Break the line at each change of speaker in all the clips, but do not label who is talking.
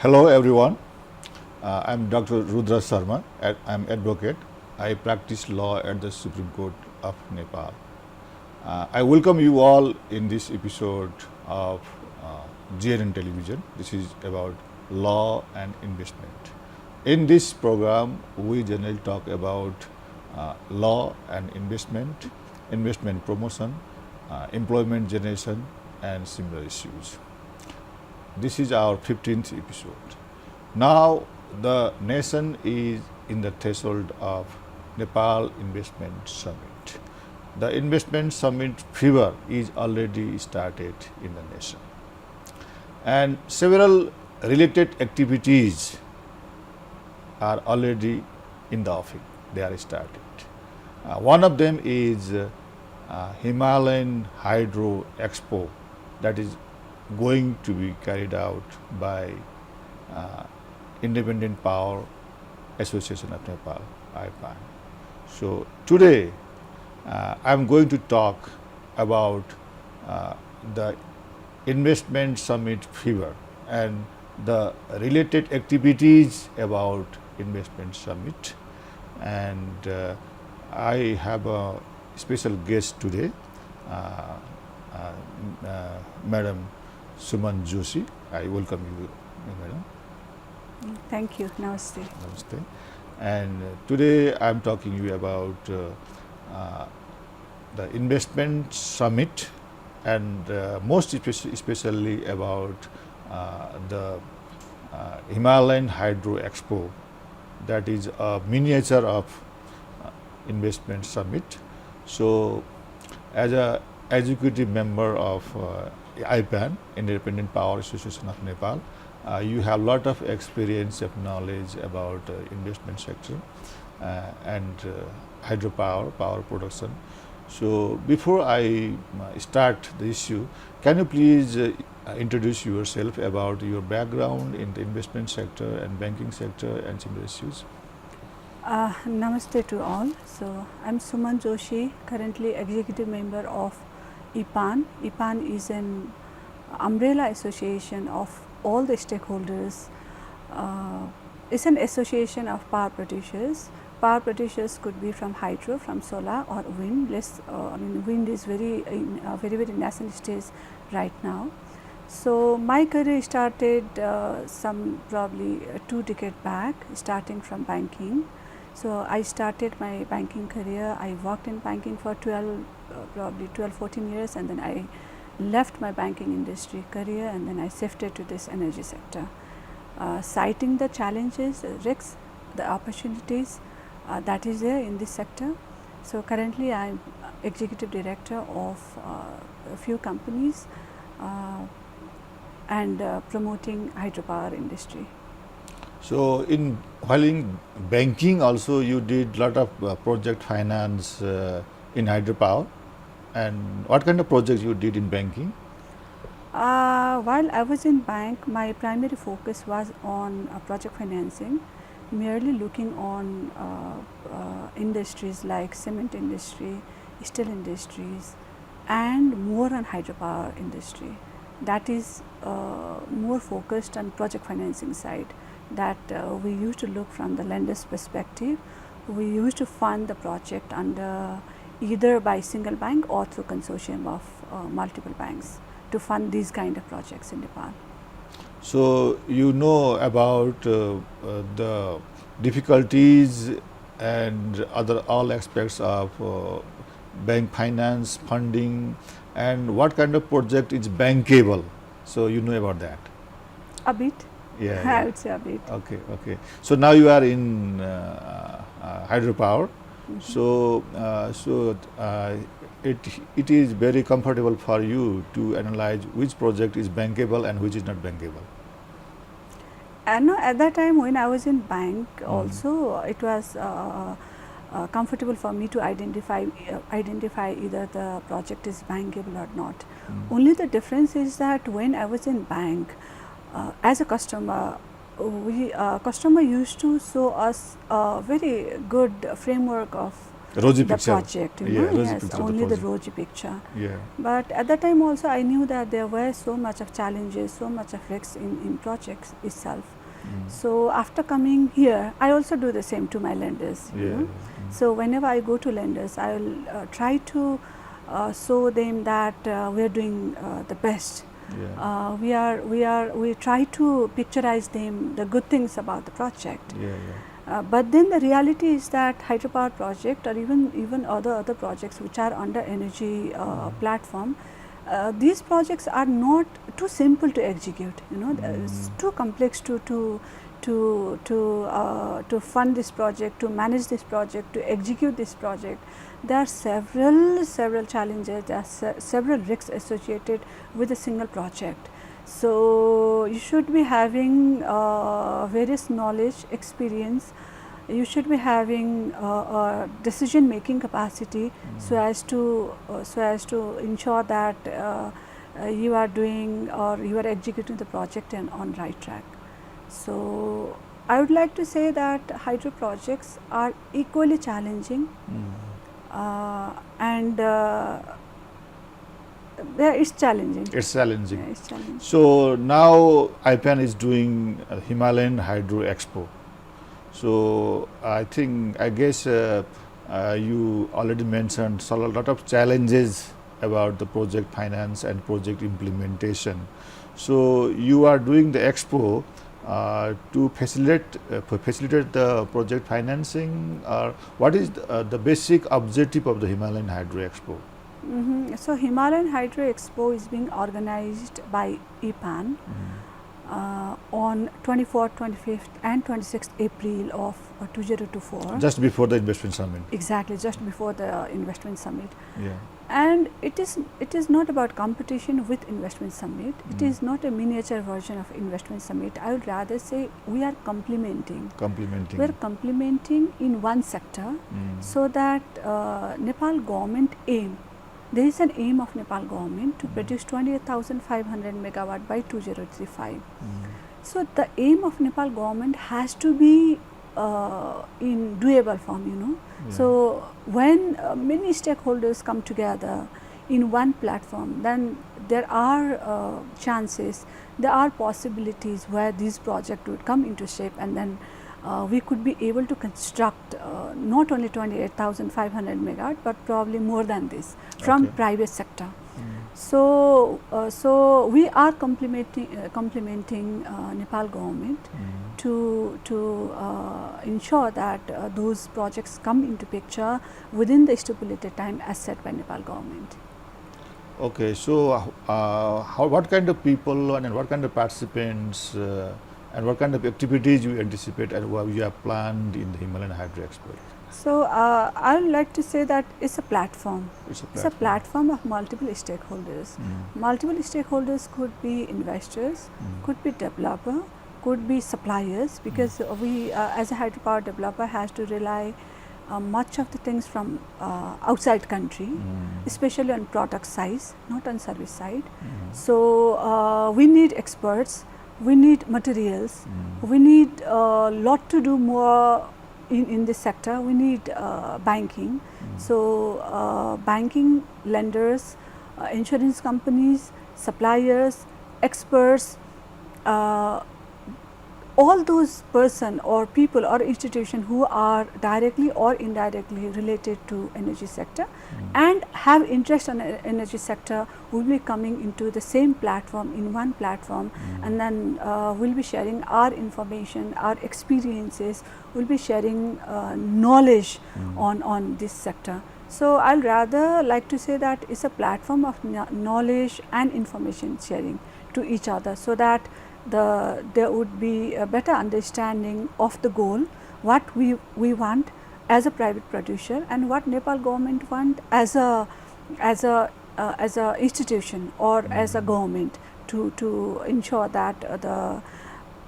Hello everyone, I'm Dr. Rudra Sharma. I'm advocate. I practice law at the Supreme Court of Nepal. I welcome you all in this episode of GNN television. This is about law and investment. In this program, we generally talk about law and investment, investment promotion, employment generation, and similar issues. This is our 15th episode. Now the nation is in the threshold of Nepal Investment Summit. The Investment Summit fever is already started in the nation. And several related activities are already in the offing. They are started. One of them is Himalayan Hydro Expo that is going to be carried out by Independent Power Association of Nepal, IPPAN. So today I am going to talk about the Investment Summit fever and the related activities about Investment Summit. And I have a special guest today, Madam Suman Joshi. I welcome you, Madam.
Thank you. Namaste.
Namaste. And today I am talking to you about the Investment Summit and most especially about the Himalayan Hydro Expo, that is a miniature of Investment Summit. So as a executive member of IPPAN, Independent Power Association of Nepal, you have a lot of experience of knowledge about investment sector and hydropower, power production. So before I start the issue, can you please introduce yourself about your background in the investment sector and banking sector and similar issues?
Namaste to all. So I'm Suman Joshi, currently executive member of IPPAN. IPPAN is an umbrella association of all the stakeholders. It's an association of power producers. Power producers could be from hydro, from solar or wind. Wind is very nascent stage right now. So my career started some probably 2 decades back, starting from banking. So I started my banking career. I worked in banking for 12-14 years, and then I left my banking industry career, and then I shifted to this energy sector, citing the challenges, the risks, the opportunities that is there in this sector. So currently I am executive director of a few companies and promoting hydropower industry.
So while in banking also you did lot of project finance in hydropower, and what kind of projects you did in banking?
While I was in bank, my primary focus was on project financing, merely looking on industries like cement industry, steel industries, and more on hydropower industry. That is more focused on project financing side, that we used to look from the lender's perspective. We used to fund the project under either by single bank or through consortium of multiple banks to fund these kind of projects in Nepal.
So you know about the difficulties and all aspects of bank finance, funding, and what kind of project is bankable. So you know about that?
A bit.
Yeah,
I would say a bit.
Okay, okay. So now you are in hydropower. So it is very comfortable for you to analyze which project is bankable and which is not bankable.
And no, at that time when I was in bank, also it was comfortable for me to identify either the project is bankable or not. Only the difference is that when I was in bank, as a customer, customer used to show us a very good framework of
rosy
the
picture.
project,
Yes,
only the rosy picture.
Yeah.
But at that time also I knew that there were so much of challenges, so much of risks in projects itself. So after coming here, I also do the same to my lenders. You know? So whenever I go to lenders, I will try to show them that we are doing the best. We try to picturize them the good things about the project. But then the reality is that hydropower project, or even other projects which are under energy platform, these projects are not too simple to execute. You know, it's too complex to fund this project, to manage this project, to execute this project. There are several challenges. There are several risks associated with a single project. So you should be having various knowledge, experience. You should be having decision making capacity, so as to ensure that you are doing or you are executing the project and on right track. So I would like to say that hydro projects are equally challenging, and it's challenging.
It's challenging.
Yeah, it's challenging.
So now IPPAN is doing Himalayan Hydro Expo. So I guess you already mentioned a lot of challenges about the project finance and project implementation. So you are doing the expo to facilitate the project financing, or what is the basic objective of the Himalayan Hydro Expo?
So Himalayan Hydro Expo is being organized by IPPAN on 24th, 25th and 26th April of 2024.
Just before the investment summit.
Exactly, just before the investment summit.
Yeah.
And it is not about competition with investment summit. It is not a miniature version of investment summit. I would rather say we are complementing. We are complementing in one sector, so that Nepal government aim. There is an aim of Nepal government to produce 28,500 megawatt by 2035. So the aim of Nepal government has to be in doable form, you know. So when many stakeholders come together in one platform, then there are chances, there are possibilities where this project would come into shape, and then we could be able to construct not only 28,500 megawatt, but probably more than this from private sector. So we are complementing Nepal government to ensure that those projects come into picture within the stipulated time as set by Nepal government.
Okay, so what kind of people and what kind of participants and what kind of activities you anticipate and what you have planned in the Himalayan Hydro Expo?
So I would like to say that it's a platform. It's a platform of multiple stakeholders. Multiple stakeholders could be investors, could be developer, could be suppliers, because we as a hydropower developer has to rely much of the things from outside country, especially on product size, not on service side. So we need experts, we need materials, we need a lot to do more in this sector. We need banking. So banking, lenders, insurance companies, suppliers, experts, all those person or people or institution who are directly or indirectly related to energy sector and have interest in energy sector will be coming into the same platform, in one platform, and then we'll be sharing our information, our experiences, we'll be sharing knowledge on this sector. So I'll rather like to say that it's a platform of knowledge and information sharing to each other, so that there would be a better understanding of the goal, what we want as a private producer and what Nepal government want as a institution or as a government to ensure that the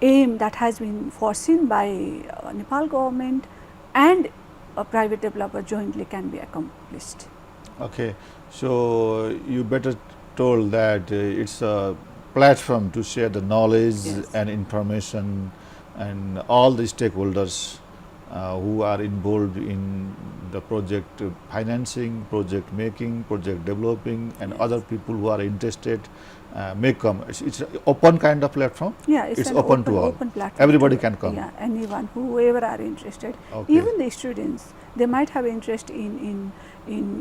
aim that has been foreseen by Nepal government and a private developer jointly can be accomplished.
Okay, so you better told that it's a platform to share the knowledge and information and all the stakeholders who are involved in the project financing, project making, project developing, and other people who are interested may come. It's an open kind of platform.
Yeah, it's an
open to all.
open platform.
Everybody can come.
Yeah, anyone, whoever are interested.
Okay.
Even the students, they might have interest in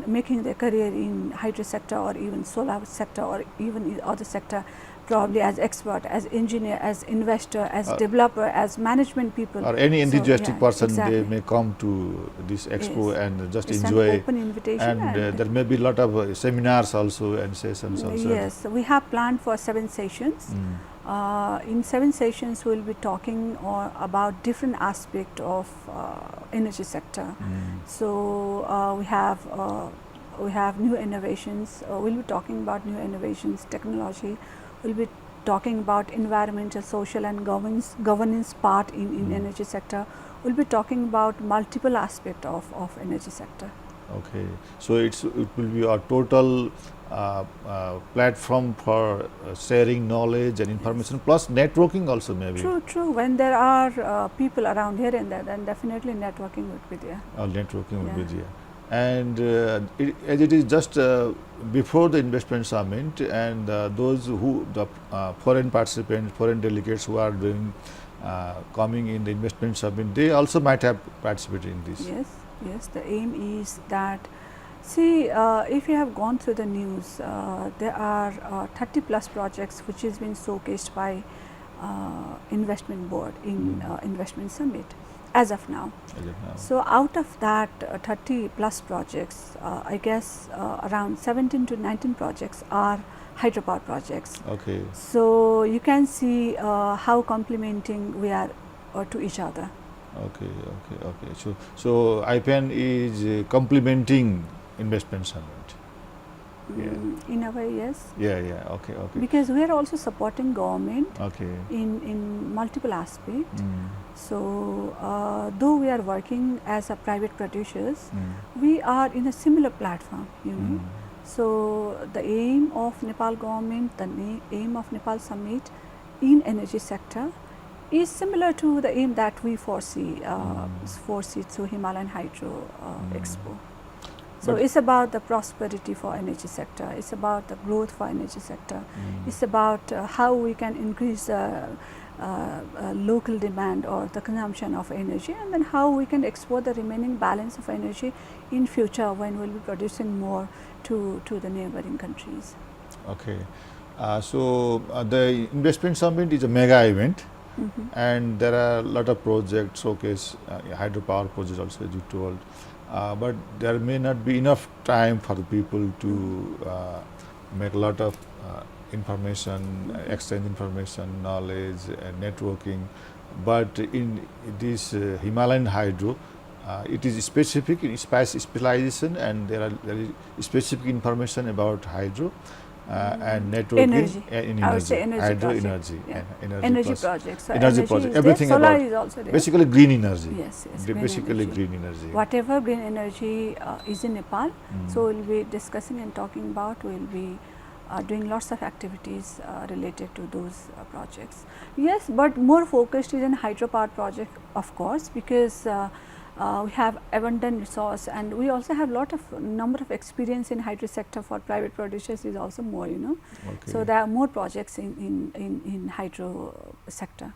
making their career in hydro sector or even solar sector or even in other sector, probably as expert, as engineer, as investor, as developer, as management people.
Or any enthusiastic person,
exactly.
they may come to this expo and just
it's
enjoy.
An open invitation.
And there may be a lot of seminars also and sessions also.
Yes, we have planned for 7 sessions. In 7 sessions, we will be talking about different aspects of energy sector. So we have new innovations. We'll be talking about new innovations, technology. We'll be talking about environmental, social, and governance part in energy sector. We'll be talking about multiple aspects of energy sector.
Okay, so it will be a total platform for sharing knowledge and information, plus networking also maybe.
True. When there are people around here and there, then definitely networking would be there.
Networking would be there. And as it is just before the investment summit, and those who the foreign participants, foreign delegates who are doing coming in the investment summit, they also might have participated in this.
Yes. The aim is that, see, if you have gone through the news, there are 30 plus projects which has been showcased by investment board in investment summit as of now. So out of that 30 plus projects, I guess around 17 to 19 projects are hydropower projects.
Okay.
So you can see how complementing we are to each other.
Okay. So IPPAN is complementing investment summit.
In a way, yes.
Yeah. Okay.
Because we are also supporting government.
Okay.
In multiple aspects. So though we are working as a private producers, we are in a similar platform, you know. So the aim of Nepal government, the aim of Nepal summit in energy sector is similar to the aim that we foresee through Himalayan Hydro Expo. So it's about the prosperity for energy sector. It's about the growth for energy sector. It's about how we can increase local demand or the consumption of energy, and then how we can export the remaining balance of energy in future when we'll be producing more to the neighboring countries. Okay.
So the investment summit is a mega event. And there are a lot of projects, showcase hydropower projects also, as you told. But there may not be enough time for the people to make a lot of information, exchange information, knowledge, and networking. But in this Himalayan Hydro, it is specific in specialization, and there is specific information about hydro. And networking in energy, hydro energy,
energy projects. So
energy project, everything
solar
about
is also there.
Basically green energy.
Yes,
basically green energy.
Whatever green energy is in Nepal, so we'll be discussing and talking about. We'll be doing lots of activities related to those projects. Yes, but more focused is in hydropower project, of course, because we have abundant resource, and we also have number of experience in hydro sector for private producers is also more, you know. Okay. So there are more projects in hydro sector.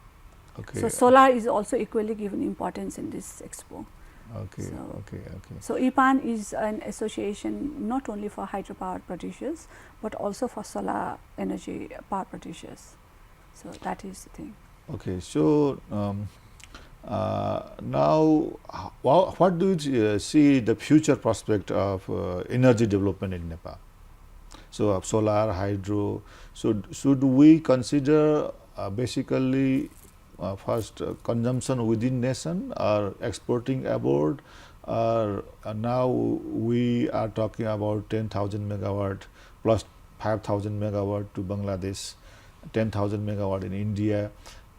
Okay. So solar is also equally given importance in this expo.
Okay.
So IPPAN is an association not only for hydropower producers but also for solar energy power producers. So that is the thing.
Okay. So now, what do you see the future prospect of energy development in Nepal? So solar, hydro. So should we consider basically first consumption within nation or exporting abroad? Or now we are talking about 10,000 megawatt plus 5,000 megawatt to Bangladesh, 10,000 megawatt in India.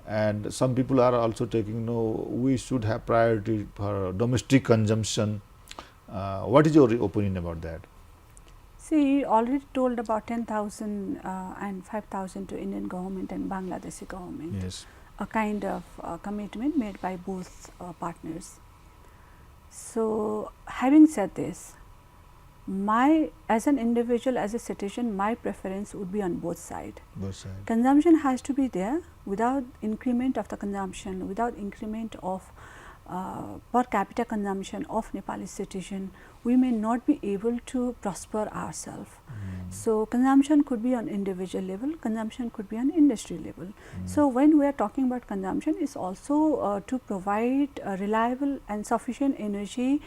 And some people are also taking, no, we should have priority for domestic consumption. What is your opinion about that?
See, you already told about 10,000 and 5,000 to Indian government and Bangladeshi government.
Yes.
A kind of commitment made by both partners. So, having said this, as an individual, as a citizen, my preference would be on both sides.
Both sides.
Consumption has to be there. Without increment of the consumption, without increment of per capita consumption of Nepali citizen, we may not be able to prosper ourselves. So, consumption could be on individual level, consumption could be on industry level. So, when we are talking about consumption, is also to provide reliable and sufficient energy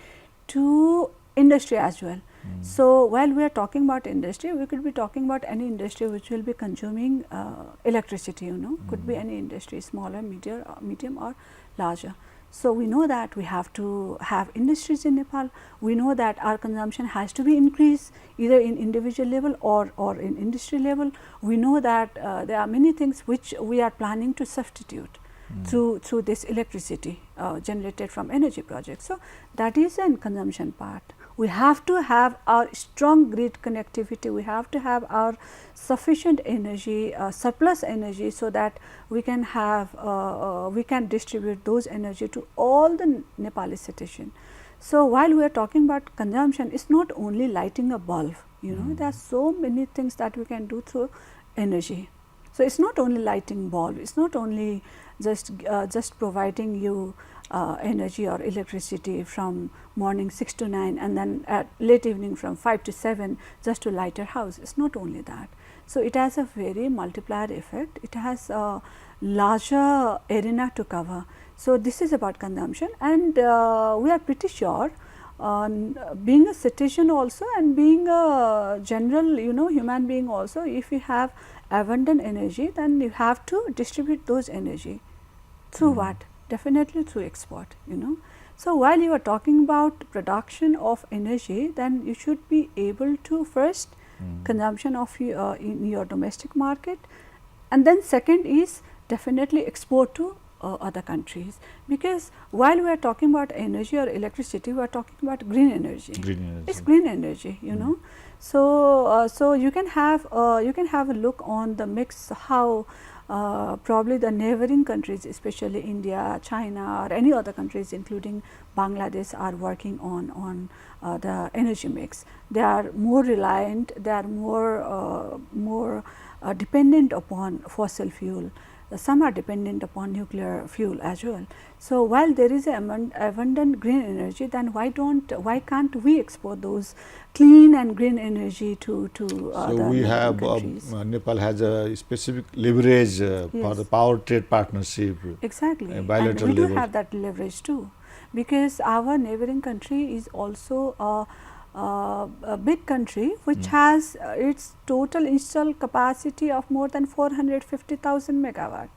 to industry as well. So, while we are talking about industry, we could be talking about any industry which will be consuming electricity, could be any industry, smaller, medium or larger. So, we know that we have to have industries in Nepal. We know that our consumption has to be increased either in individual level or in industry level. We know that there are many things which we are planning to substitute through this electricity generated from energy projects. So, that is an consumption part. We have to have our strong grid connectivity, we have to have our sufficient energy, surplus energy, so that we can have we can distribute those energy to all the Nepali citizens. So, while we are talking about consumption, it is not only lighting a bulb, there are so many things that we can do through energy. So, it is not only lighting bulb, it is not only just providing you energy or electricity from morning 6 to 9 and then at late evening from 5 to 7 just to light your house. It is not only that. So, it has a very multiplier effect, it has a larger arena to cover. So, this is about consumption, and we are pretty sure being a citizen also and being a general human being also, if you have abundant energy, then you have to distribute those energy through what? Definitely through export, So, while you are talking about production of energy, then you should be able to first consumption of in your domestic market, and then second is definitely export to other countries, because while we are talking about energy or electricity, we are talking about green energy. It is green energy, So, so you can have a look on the mix how probably the neighboring countries, especially India, China or any other countries including Bangladesh, are working on the energy mix. They are more reliant, they are more dependent upon fossil fuel. Some are dependent upon nuclear fuel as well. So, while there is abundant green energy, then why can't we export those clean and green energy to
so we have Nepal has a specific leverage for the power trade partnership.
Exactly,
bilateral
and we
level.
do have that leverage too, because our neighboring country is also a big country which has its total installed capacity of more than 450,000 megawatt,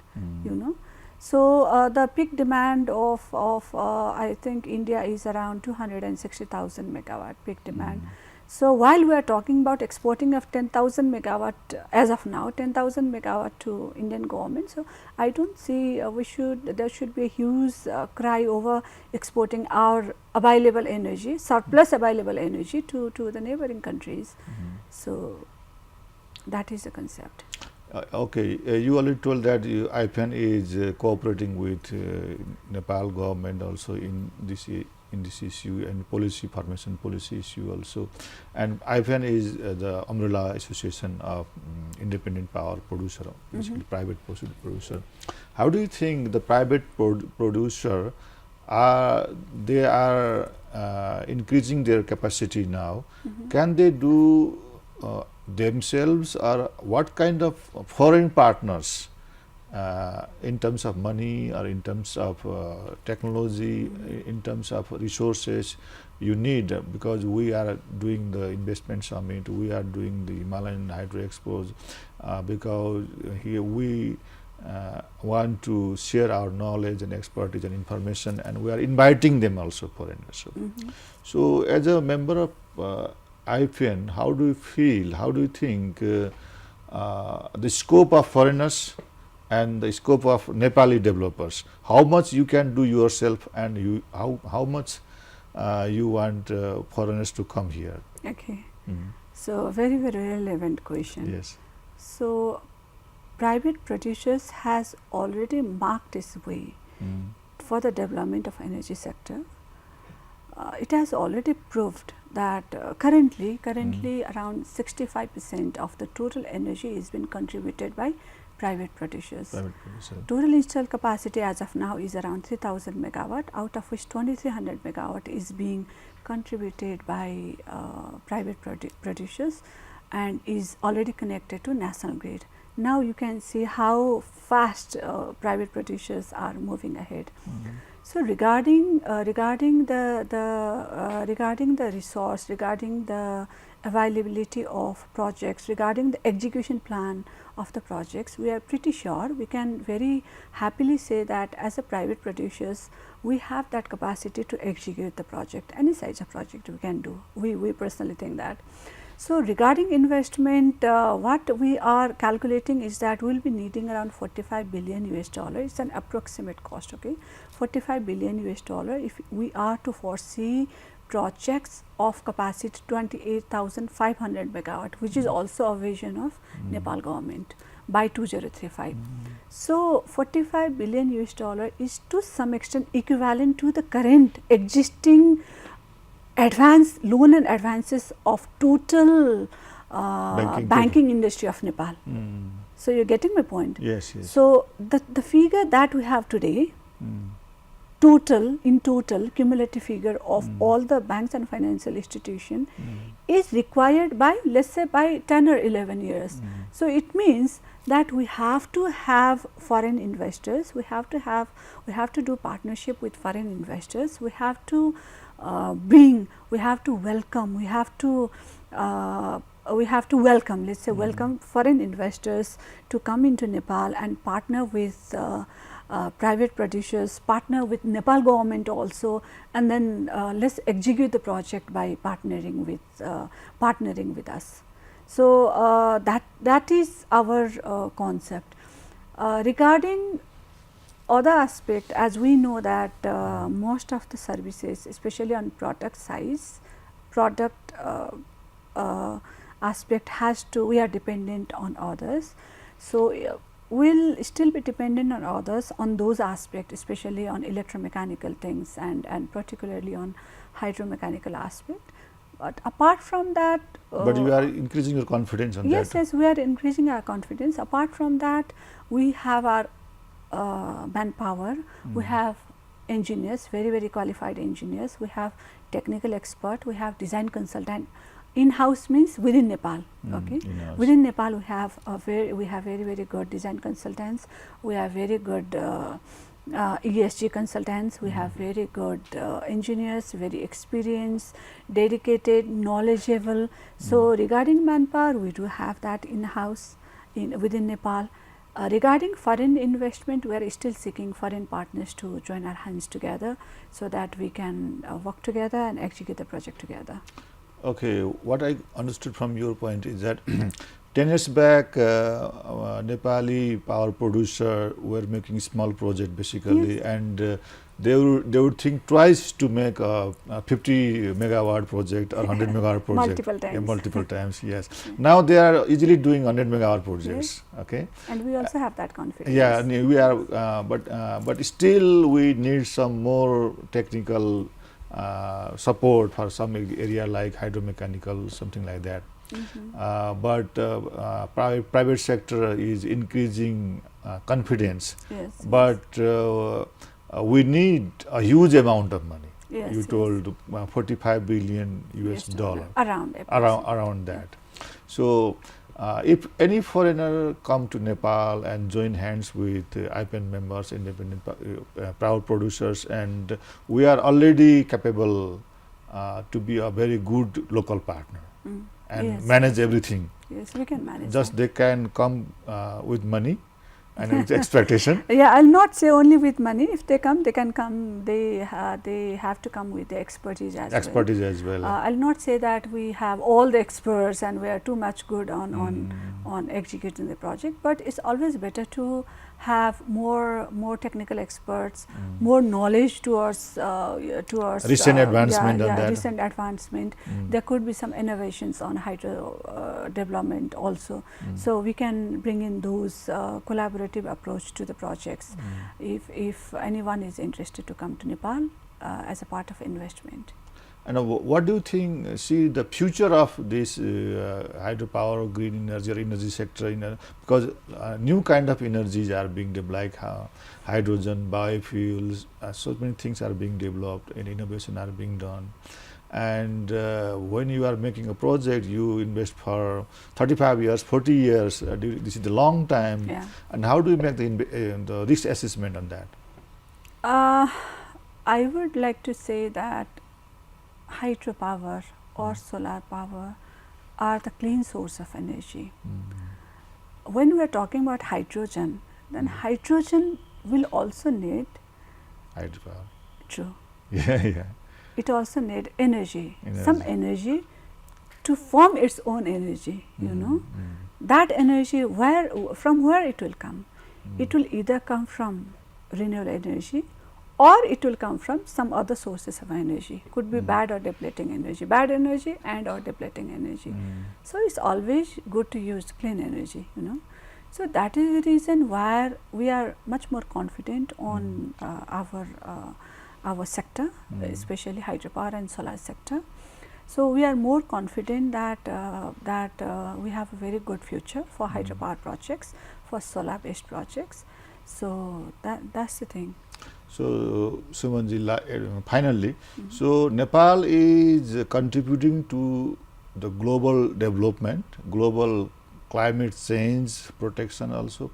So, the peak demand of I think India is around 260,000 megawatt peak demand. So, while we are talking about exporting of 10,000 megawatt as of now, 10,000 megawatt to Indian government. So, I do not see there should be a huge cry over exporting our available energy, surplus available energy to the neighboring countries. So, that is the concept.
Okay, you already told that IPPAN is cooperating with Nepal government also in this issue and formation policy issue also, and IPPAN is the umbrella association of independent power producer, basically private producer. How do you think the private producer they are increasing their capacity now? Can they do themselves, or what kind of foreign partners in terms of money or in terms of technology, in terms of resources you need? Because we are doing the investment summit, we are doing the Himalayan Hydro Expo, because here we want to share our knowledge and expertise and information, and we are inviting them also foreigners. So, as a member of IPPAN, how do you feel, how do you think the scope of foreigners and the scope of Nepali developers, how much you can do yourself, and how much you want foreigners to come here?
Okay. So, very relevant question.
Yes.
So, private producers has already marked its way for the development of energy sector. It has already proved that currently around 65% of the total energy is being contributed by private producers. Total installed capacity as of now is around 3000 megawatt, out of which 2300 megawatt is being contributed by private producers and is already connected to national grid. Now you can see how fast private producers are moving ahead. So regarding the resource, regarding the availability of projects, regarding the execution plan of the projects, we are pretty sure, we can very happily say that as a private producers, we have that capacity to execute the project, any size of project we can do. We personally think that. So regarding investment, what we are calculating is that we will be needing around 45 billion US dollar. It's an approximate cost, okay, 45 billion US dollar if we are to foresee projects of capacity 28,500 megawatt, which is also a vision of Nepal government by 2035. So 45 billion US dollar is to some extent equivalent to the current existing advance loan and advances of total banking industry of Nepal. So you are getting my point?
Yes, yes.
So the figure that we have today, total cumulative figure of all the banks and financial institution is required by, let's say, by 10 or 11 years. So it means that we have to have foreign investors, we have to do partnership with foreign investors, we have to we have to welcome, let's say welcome foreign investors to come into Nepal and partner with private producers, partner with Nepal government also, and then let's execute the project by partnering with us. So that is our concept. Regarding other aspect, as we know that most of the services, especially on product size, aspect we are dependent on others. So we'll still be dependent on others on those aspects, especially on electromechanical things and particularly on hydromechanical aspect. But apart from that,
but you are increasing your confidence on that.
Yes, we are increasing our confidence. Apart from that, we have our manpower, we have engineers, very qualified engineers, we have technical expert, we have design consultant. In-house means within Nepal, okay. Within Nepal, we have very good design consultants, we have very good ESG consultants, we have very good engineers, very experienced, dedicated, knowledgeable. So regarding manpower, we do have that in-house within Nepal. Regarding foreign investment, we are still seeking foreign partners to join our hands together so that we can work together and execute the project together.
Okay, what I understood from your point is that 10 years back, Nepali power producer were making small project basically, and they would think twice to make a 50 megawatt project or 100 megawatt project.
Multiple times.
Multiple times, yes. Now they are easily doing 100 megawatt projects.
Yes.
Okay.
And we also have that confidence.
Yeah, we are, but still we need some more technical support for some area like hydromechanical, something like that. But private sector is increasing confidence.
Yes.
But we need a huge amount of money.
Yes,
you told 45 billion US dollar. Around that. So if any foreigner come to Nepal and join hands with IPPAN members, independent power producers, and we are already capable to be a very good local partner and manage everything.
Yes, we can manage.
Just they can come with money and with expectation.
Yeah, I'll not say only with money. If they come, they can come. They have to come with the expertise as well. I'll not say that we have all the experts and we are too much good on executing the project. But it's always better to have more technical experts, more knowledge towards
recent advancement on that.
Recent advancement. There could be some innovations on hydro development also. So we can bring in those collaborative approach to the projects if anyone is interested to come to Nepal as a part of investment.
And what do you think, see the future of this hydropower, green energy or energy sector, because new kind of energies are being developed, like hydrogen, biofuels, so many things are being developed and innovation are being done. And when you are making a project, you invest for 35 years, 40 years, this is the long time.
Yeah.
And how do you make the risk assessment on that?
I would like to say that hydropower or solar power are the clean source of energy. When we are talking about hydrogen, then hydrogen will also need
Hydropower.
True.
Yeah.
It also need energy, some energy to form its own energy, you know. That energy, from where it will come? It will either come from renewable energy or it will come from some other sources of energy. Could be bad or depleting energy, bad energy and or depleting energy. So it's always good to use clean energy, you know. So that is the reason why we are much more confident on our sector, especially hydropower and solar sector. So we are more confident that we have a very good future for hydropower projects, for solar based projects. So that's the thing.
So Sumanji, finally, so Nepal is contributing to the global development, global climate change protection also,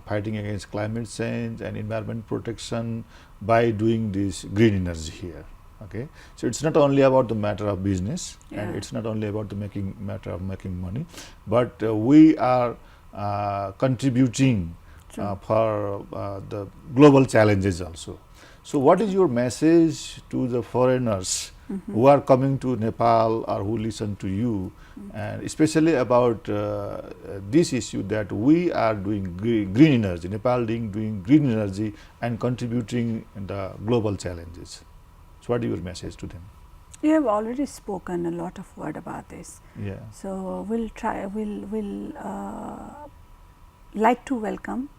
fighting against climate change and environment protection by doing this green energy here. Okay, so it's not only about the matter of business, and it's not only about the matter of making money, but we are contributing for the global challenges also. So what is your message to the foreigners who are coming to Nepal or who listen to you, and especially about this issue that we are doing green energy, Nepal doing green energy and contributing in the global challenges? So what is your message to them?
You have already spoken a lot of word about this.
Yeah.
So we'll like to welcome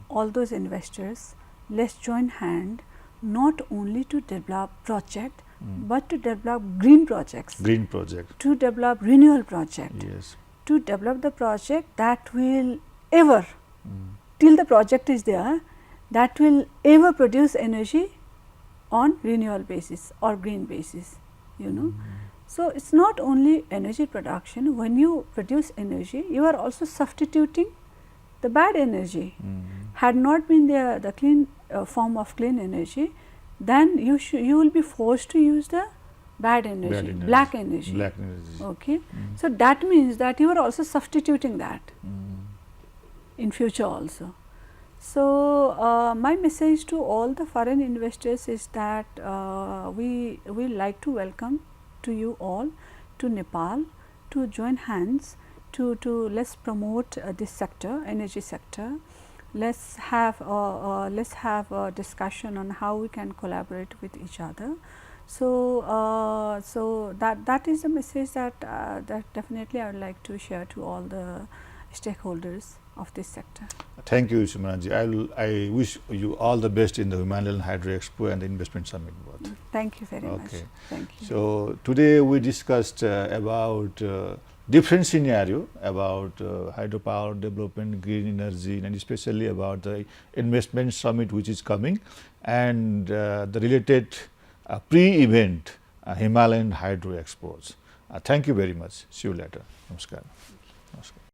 all those investors. Let's join hand not only to develop project, but to develop green projects.
Green project.
To develop renewal project.
Yes.
To develop the project that will ever, till the project is there, that will ever produce energy on renewal basis or green basis, you know. So it's not only energy production. When you produce energy, you are also substituting the bad energy. Had not been there the clean form of clean energy, then you will be forced to use the bad energy, black energy.
Black energy.
Okay. So that means that you are also substituting that in future also. So my message to all the foreign investors is that we like to welcome to you all to Nepal to join hands to let's promote this sector, energy sector. Let's have a discussion on how we can collaborate with each other. So so that is a message that definitely I would like to share to all the stakeholders of this sector.
Thank you, Sumanji. I wish you all the best in the Himalayan Hydro Expo and the Investment Summit both.
Thank you very much. Thank you.
So today we discussed about different scenario about hydropower development, green energy, and especially about the Investment Summit which is coming, and the related pre-event Himalayan Hydro Expos. Thank you very much. See you later. Namaskar. Namaskar.